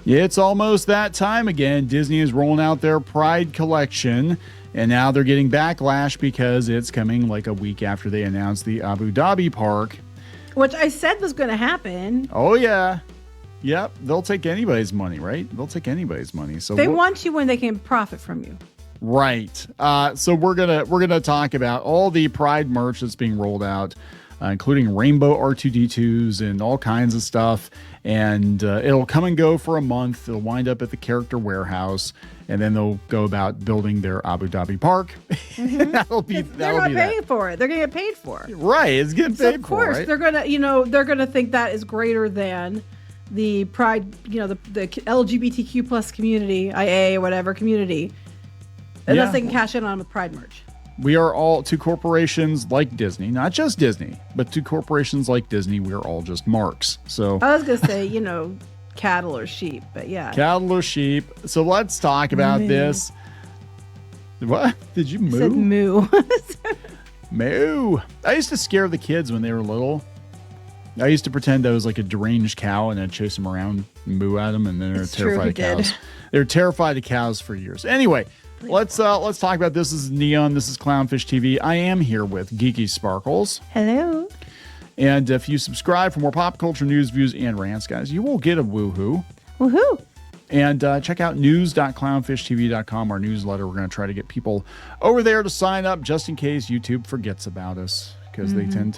It's almost that time again. Disney is rolling out their Pride collection, and now they're getting backlash because it's coming like a week after they announced the Abu Dhabi park. Which I said was going to happen. Oh, yeah. Yep. They'll take anybody's money, right? They'll take anybody's money. So they want you when they can profit from you. Right. So we're gonna talk about all the Pride merch that's being rolled out, including rainbow R2D2s and all kinds of stuff. And it'll come and go for a month. It'll wind up at the character warehouse, and then they'll go about building their Abu Dhabi park. Mm-hmm. They're not paying for it. They're gonna get paid for it. Right. It's getting paid for. Of course, right? they're gonna think that is greater than the Pride, the LGBTQ plus community, IA or whatever community, unless they can cash in on with Pride merch. We are all two corporations like Disney, not just Disney, but two corporations like Disney. We are all just marks. So I was gonna say, cattle or sheep, but yeah, cattle or sheep. So let's talk about this. What did you moo? I said moo. Moo. I used to scare the kids when they were little. I used to pretend I was like a deranged cow and I'd chase them around and moo at them, and then they're terrified of cows. They were terrified of cows for years. Anyway, let's talk about this. This is Kneon. This is Clownfish TV. I am here with Geeky Sparkles. Hello. And if you subscribe for more pop culture news, views, and rants, guys, you will get a woohoo. Woohoo. And check out news.clownfishtv.com, our newsletter. We're going to try to get people over there to sign up just in case YouTube forgets about us, because they tend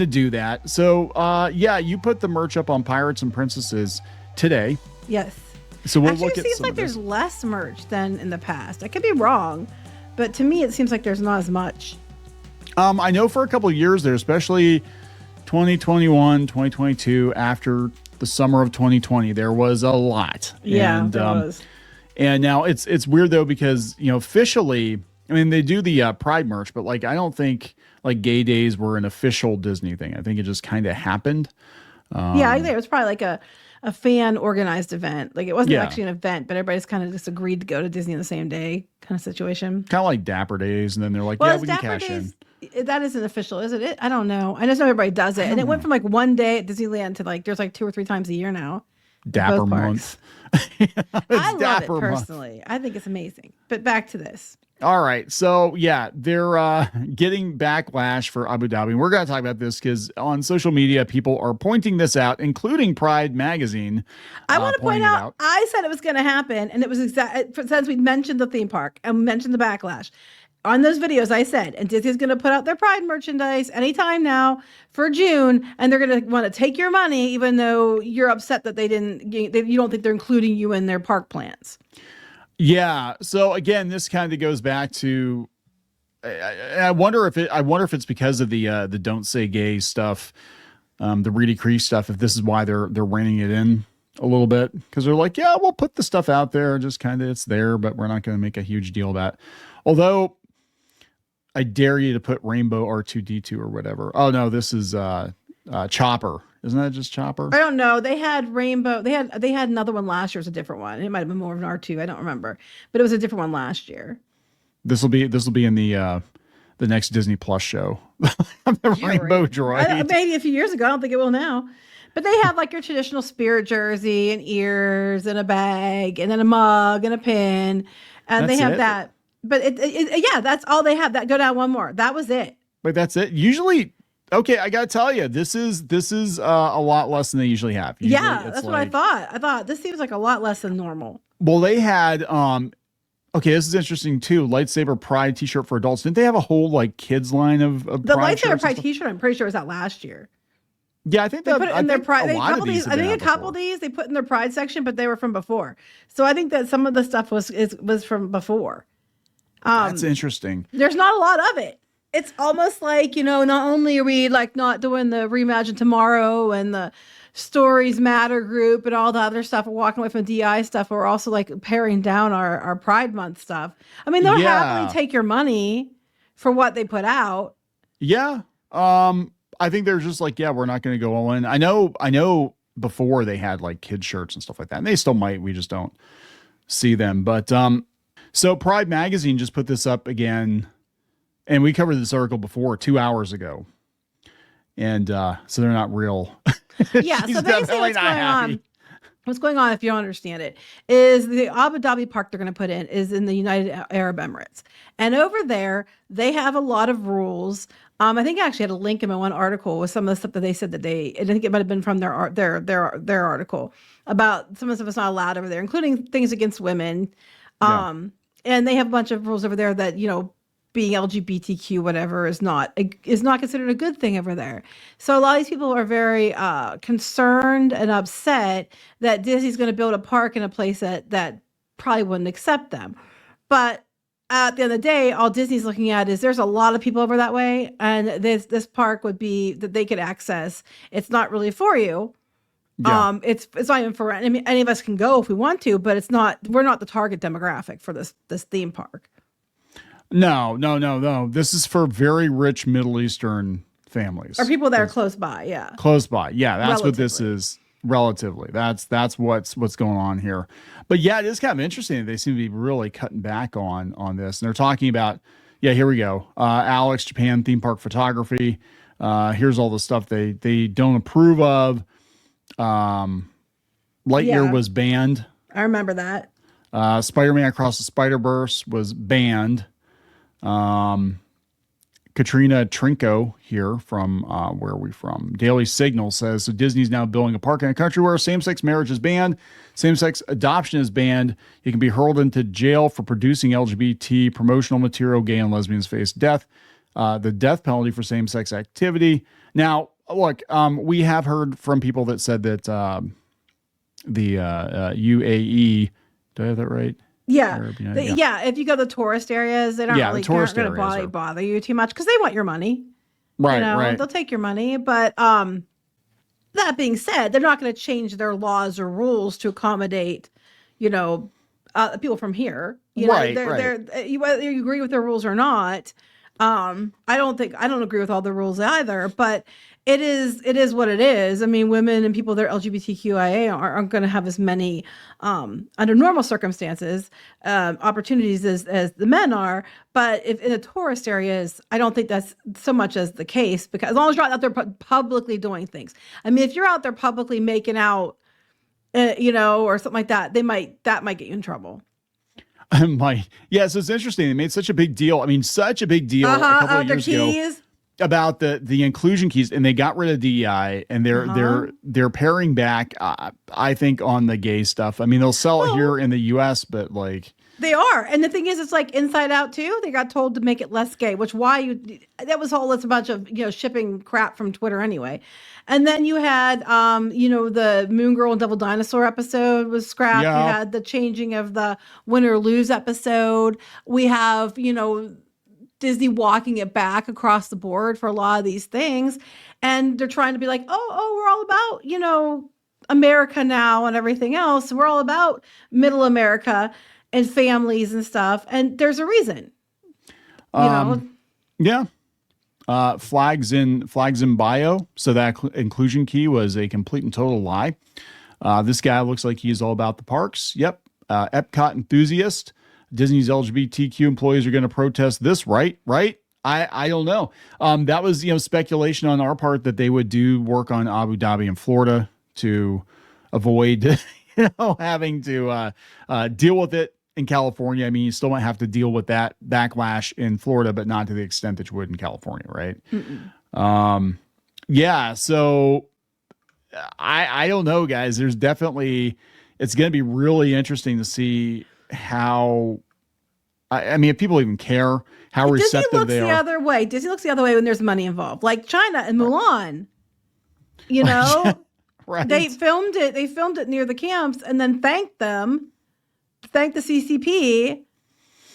to do that. So you put the merch up on Pirates and Princesses today. Yes. So we'll Actually, look at it seems like there's less merch than in the past. I could be wrong, but to me it seems like there's not as much. I know for a couple of years there, especially 2021, 2022, after the summer of 2020, there was a lot. Yeah, and, there was. And now it's weird though, because officially, I mean, they do the Pride merch, but like I don't think like Gay Days were an official Disney thing. I think it just kind of happened. I think it was probably like a fan organized event. Like it wasn't actually an event, but everybody's kind of just agreed to go to Disney on the same day kind of situation. Kind of like Dapper Days, and then they're like, we can cash in. That isn't official, is it? I don't know. I just know everybody does it. And it went from like one day at Disneyland to like, there's like 2 or 3 times a year now. Dapper month. I love it personally. I think it's amazing. But back to this. All right. So, they're getting backlash for Abu Dhabi. We're going to talk about this because on social media, people are pointing this out, including Pride Magazine. I want to point out, I said it was going to happen, and it was since we mentioned the theme park and mentioned the backlash. On those videos, I said, and Disney's going to put out their Pride merchandise anytime now for June, and they're going to want to take your money, even though you're upset that you don't think they're including you in their park plans. Yeah. So again, this kind of goes back to, I wonder if it's because of the Don't Say Gay stuff, the Reedy Creek stuff. If this is why they're reining it in a little bit, because they're like, yeah, we'll put the stuff out there, just kind of it's there, but we're not going to make a huge deal about it. Although, I dare you to put Rainbow R2D2 or whatever. Oh no, this is Chopper. Isn't that just Chopper? I don't know. They had Rainbow. They had another one last year. It was a different one. It might have been more of an R2. I don't remember, but it was a different one last year. This will be in the next Disney Plus show. The Rainbow Droid. Maybe a few years ago. I don't think it will now. But they have like your traditional Spirit jersey and ears and a bag and then a mug and a pin, and they have that. But that's all they have. That go down one more. That was it. But that's it. Usually, okay, I gotta tell you, this is a lot less than they usually have. Usually that's what I thought. I thought this seems like a lot less than normal. Well, they had okay, this is interesting too. Lightsaber Pride T-shirt for adults. Didn't they have a whole like kids line of the Lightsaber Pride T-shirt? I'm pretty sure was out last year. Yeah, I think they put it in their Pride. I think a couple of these they put in their Pride section, but they were from before. So I think that some of the stuff was from before. That's interesting. There's not a lot of it. It's almost like, not only are we like not doing the Reimagine Tomorrow and the Stories Matter group and all the other stuff, we're walking away from DI stuff, but we're also like paring down our Pride Month stuff. I mean, they'll happily take your money for what they put out. Yeah. I think they're just like, we're not going to go all in. I know before they had like kid shirts and stuff like that, and they still might, we just don't see them. But, so Pride Magazine just put this up again, and we covered this article before 2 hours ago. And so they're not real. Yeah, so basically what's going on what's going on, if you don't understand it, is the Abu Dhabi park they're going to put in is in the United Arab Emirates. And over there, they have a lot of rules. I think I actually had a link in my one article with some of the stuff that they said that I think it might have been from their article about some of the stuff that's not allowed over there, including things against women. Yeah. And they have a bunch of rules over there that, being LGBTQ whatever is not considered a good thing over there. So a lot of these people are very concerned and upset that Disney's going to build a park in a place that probably wouldn't accept them. But at the end of the day, all Disney's looking at is there's a lot of people over that way, and this park would be that they could access. It's not really for you. Yeah. It's not even for any of us can go if we want to, but we're not the target demographic for this theme park. No. This is for very rich Middle Eastern families. Or people that are close by, yeah. Close by. Yeah, that's what this is relatively. That's what's going on here. But yeah, it is kind of interesting. They seem to be really cutting back on this. And they're talking about, here we go. Alex, Japan theme park photography. Here's all the stuff they don't approve of. Lightyear was banned. I remember that. Spider-Man Across the Spider-Verse was banned. Katrina Trinko here from, where are we from? Daily Signal says, so Disney's now building a park in a country where same-sex marriage is banned, same-sex adoption is banned. You can be hurled into jail for producing LGBT promotional material. Gay and lesbians face death. The death penalty for same-sex activity. Now, look, we have heard from people that said that the UAE, do I have that right? Yeah. If you go to the tourist areas, they don't really going to bother you too much because they want your money. Right. They'll take your money. But that being said, they're not going to change their laws or rules to accommodate, people from here. Whether you agree with their rules or not. I don't agree with all the rules either, but it is what it is. I mean, women and people that are LGBTQIA aren't going to have as many, under normal circumstances, opportunities as the men are. But if in the tourist areas, I don't think that's so much as the case, because as long as you're not out there publicly doing things. I mean, if you're out there publicly making out, or something like that, that might get you in trouble. So it's interesting. They made such a big deal. I mean, such a big deal a couple of years ago about the inclusion keys, and they got rid of DEI, and they're paring back. I think on the gay stuff. I mean, they'll sell it here in the U.S., but like they are. And the thing is, it's like Inside Out too. They got told to make it less gay, that's a bunch of shipping crap from Twitter anyway. And then you had, the Moon Girl and Devil Dinosaur episode was scrapped. Yeah. You had the changing of the Win or Lose episode. We have, Disney walking it back across the board for a lot of these things. And they're trying to be like, we're all about, America now and everything else. We're all about middle America and families and stuff. And there's a reason, Yeah. Flags in bio. So that inclusion key was a complete and total lie. This guy looks like he's all about the parks. Yep. Epcot enthusiast. Disney's LGBTQ employees are going to protest this, right? I don't know. That was, speculation on our part that they would do work on Abu Dhabi and Florida to avoid, having to deal with it in California. I mean, you still might have to deal with that backlash in Florida, but not to the extent that you would in California, right? So I don't know, guys. There's definitely, it's going to be really interesting to see how, I mean, if people even care how receptive they are. Disney looks the other way when there's money involved, like China and Mulan. Right. They filmed it near the camps and then thanked the CCP,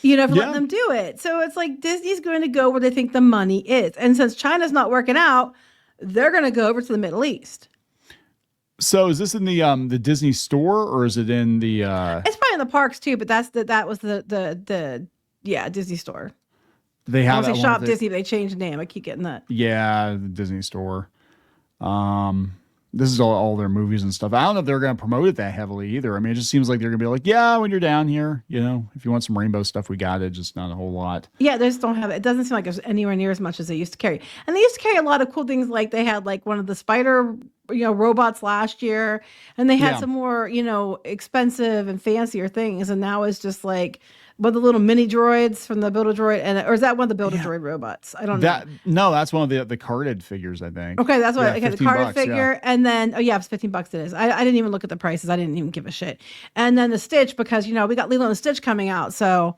for letting them do it. So it's like Disney's going to go where they think the money is. And since China's not working out, they're going to go over to the Middle East. So is this in the Disney store, or is it in the It's probably in the parks too, but that was the Disney store. They have I Shop Disney, but they changed the name. I keep getting that. Yeah, the Disney store. This is all their movies and stuff. I don't know if they're going to promote it that heavily either. I mean, it just seems like they're going to be like, when you're down here, if you want some rainbow stuff, we got it. Just not a whole lot. Yeah, they just don't have it. It doesn't seem like there's anywhere near as much as they used to carry. And they used to carry a lot of cool things. Like they had like one of the spider robots last year, and they had Yeah. some more, expensive and fancier things, and now it's just like one of the little mini droids from the Build-A-Droid, or is that one of the Build-A-Droid robots? I don't know. No, that's one of the carded figures, I think. Okay, that's what. Okay, the carded $15, figure, and then it's $15. It is. I didn't even look at the prices. I didn't even give a shit. And then the Stitch, because we got Lilo and Stitch coming out, so.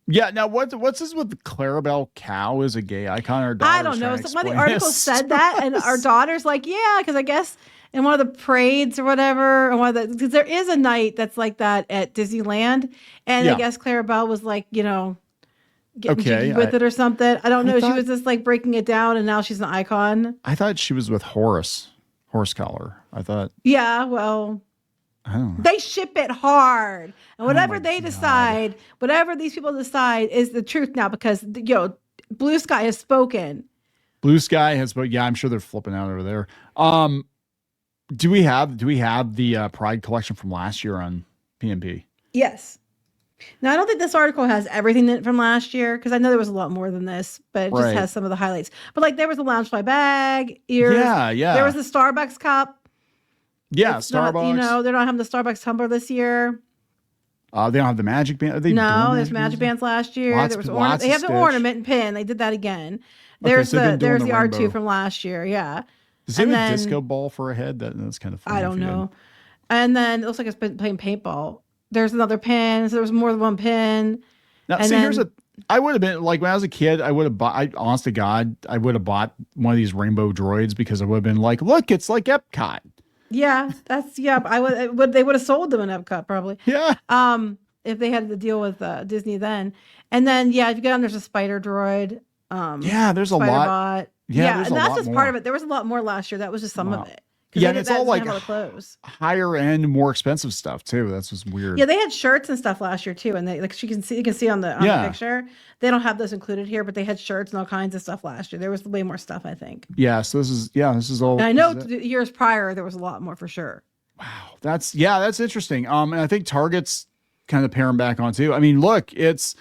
Yeah. Now, what's this with the Clarabelle cow as a gay icon? Our I don't know. So one of the articles said that, and our daughter's like, yeah, because I guess in one of the parades or whatever, because there is a night that's like that at Disneyland, and I guess Clarabelle was like, getting jiggy with it or something. I don't know. She was just like breaking it down, and now she's an icon. I thought she was with Horse Collar. I thought. Yeah, well. I don't know. They ship it hard, and whatever they decide, whatever these people decide, is the truth now. Because Blue Sky has spoken. Blue Sky has spoken. Yeah, I'm sure they're flipping out over there. Do we have the Pride collection from last year on PMP? Yes. Now I don't think this article has everything from last year, because I know there was a lot more than this, but it just has some of the highlights. But like there was a Loungefly bag, ears. Yeah. There was the Starbucks cup. Yeah, it's Starbucks. Not, they're not having the Starbucks tumbler this year. They don't have the magic band. There's magic bands last year. There was they have the ornament and pin. They did that again. There's the R2 from last year. Yeah. Does it have a disco ball for a head? That's kind of funny. I don't know. And then it looks like it's been playing paintball. There's another pin. So there was more than one pin. Now, I would have been like when I was a kid, I would have bought, honest to God, I would have bought one of these rainbow droids because I would have been like, look, it's like Epcot. Yeah, I would. They would have sold them in Epcot probably. Yeah. If they had to deal with Disney then, and then if you get on, there's a spider droid. There's a lot. Bot. Yeah, and that's just part of it. There was a lot more last year. That was just some of it. Yeah, and it's all like higher end, more expensive stuff too. That's just weird. Yeah, they had shirts and stuff last year too, and they you can see on the picture. They don't have those included here, but they had shirts and all kinds of stuff last year. There was way more stuff, I think. Yeah, so this is all. And I know years prior there was a lot more for sure. Wow, that's interesting. And I think Target's kind of paring back on too. I mean, look, it's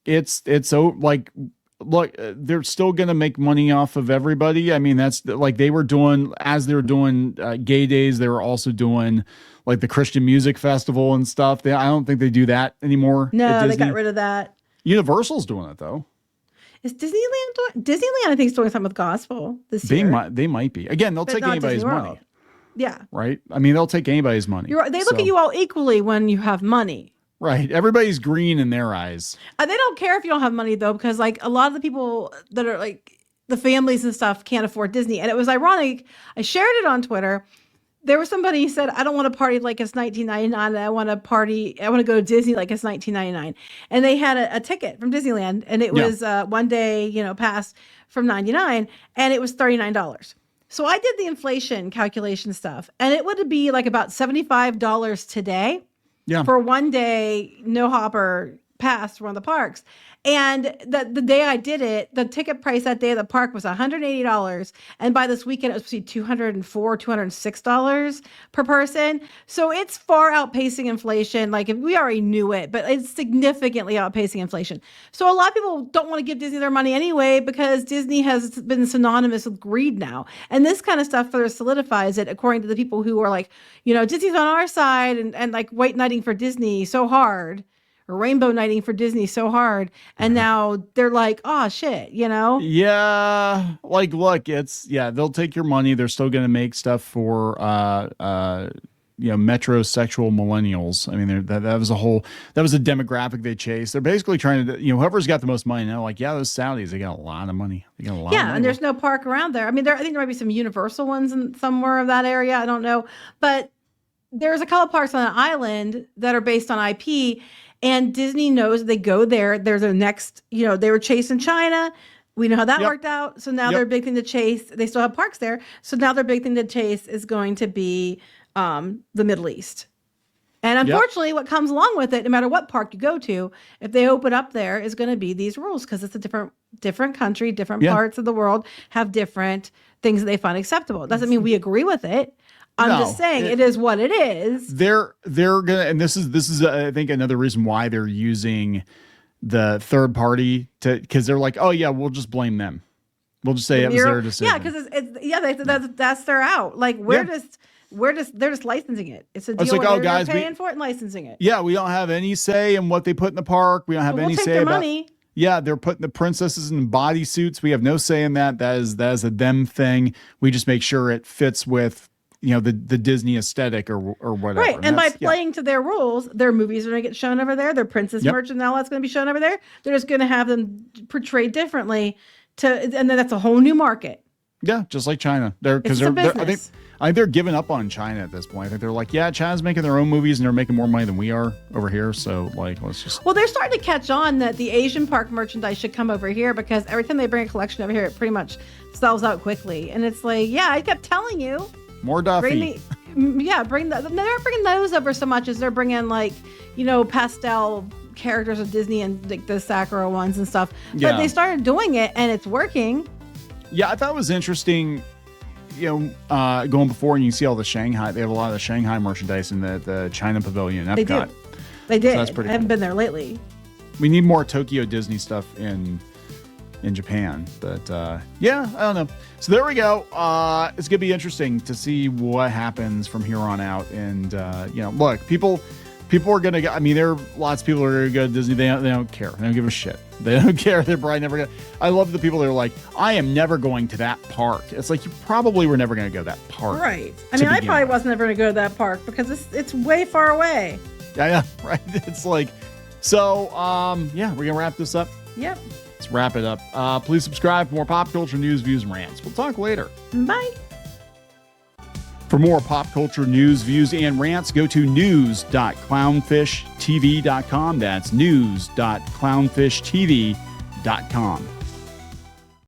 so like. Look, they're still going to make money off of everybody. I mean, that's like they were doing as they were doing gay days. They were also doing like the Christian music festival and stuff. I don't think they do that anymore. No, they got rid of that. Universal's doing it though. Is Disneyland doing? Disneyland, I think, is doing something with gospel this year. They might be. Again, they'll take anybody's money. Yeah. Right. I mean, they'll take anybody's money. They look at you all equally when you have money. Right. Everybody's green in their eyes. They don't care if you don't have money, though, because like a lot of the people that are like the families and stuff can't afford Disney. And it was ironic. I shared it on Twitter. There was somebody who said, I don't want to party like it's 1999. I want to go to Disney like it's 1999. And they had a ticket from Disneyland, and it was one day, pass from 99, and it was $39. So I did the inflation calculation stuff, and it would be like about $75 today. Yeah. For one day, no hopper pass for one of the parks. And the day I did it, the ticket price that day at the park was $180. And by this weekend, it was supposed to be $204, $206 per person. So it's far outpacing inflation. Like we already knew it, but it's significantly outpacing inflation. So a lot of people don't want to give Disney their money anyway, because Disney has been synonymous with greed now. And this kind of stuff further solidifies it, according to the people who are like, Disney's on our side and like white knighting for Disney so hard. Or rainbow knighting for Disney so hard, and now they're like, oh shit, Yeah, like look, they'll take your money. They're still going to make stuff for metrosexual millennials. I mean, that was a demographic they chased. They're basically trying to, whoever's got the most money now. Like, those Saudis, they got a lot of money. They got a lot. Yeah, and there's no park around there. I mean, I think there might be some Universal ones in somewhere of that area. I don't know, but there's a couple parks on an island that are based on IP. And Disney knows they go there. They're the next, they were chasing China. We know how that worked out. So now their big thing to chase, they still have parks there. So now their big thing to chase is going to be the Middle East. And unfortunately, what comes along with it, no matter what park you go to, if they open up there, is going to be these rules, because it's a different country, different parts of the world have different things that they find acceptable. It doesn't mean we agree with it. I'm just saying it is what it is. They're gonna, and this is I think another reason why they're using the third party because they're like, oh yeah, we'll just blame them. We'll just say it was their decision. Yeah, because that's their out. Like they're just licensing it. It's a deal. It's like, where guys, they're paying for it and licensing it. Yeah, we don't have any say in what they put in the park. We don't have any say about money. Yeah, they're putting the princesses in bodysuits. We have no say in that. That is a them thing. We just make sure it fits with, the Disney aesthetic or whatever. Right. And by playing to their rules, their movies are going to get shown over there. Their princess merch and all that's going to be shown over there. They're just going to have them portrayed differently and then that's a whole new market. Yeah, just like China. I think they're giving up on China at this point. I think they're like, yeah, China's making their own movies and they're making more money than we are over here. So let's just. Well, they're starting to catch on that the Asian park merchandise should come over here because every time they bring a collection over here, it pretty much sells out quickly. And it's like, yeah, I kept telling you. More Duffy. They're not bringing those over so much as they're bringing pastel characters of Disney and like the Sakura ones and stuff. But they started doing it and it's working. Yeah, I thought it was interesting. Going before and you see all the Shanghai. They have a lot of the Shanghai merchandise in the China Pavilion. Epcot. They did. So that's pretty I haven't cool. been there lately. We need more Tokyo Disney stuff in Japan, but I don't know. So there we go. It's gonna be interesting to see what happens from here on out. And look, people are gonna go. I mean, there are lots of people who are gonna go to Disney. They don't care. They don't give a shit. They don't care. They're probably never gonna. I love the people that are like, I am never going to that park. It's like you probably were never gonna go to that park. Right. I mean, I probably wasn't ever gonna go to that park because it's way far away. Yeah. Right. It's like, so we're gonna wrap this up. Yep. Let's wrap it up. Please subscribe for more pop culture news, views, and rants. We'll talk later. Bye. For more pop culture news, views, and rants, go to news.clownfishtv.com. That's news.clownfishtv.com.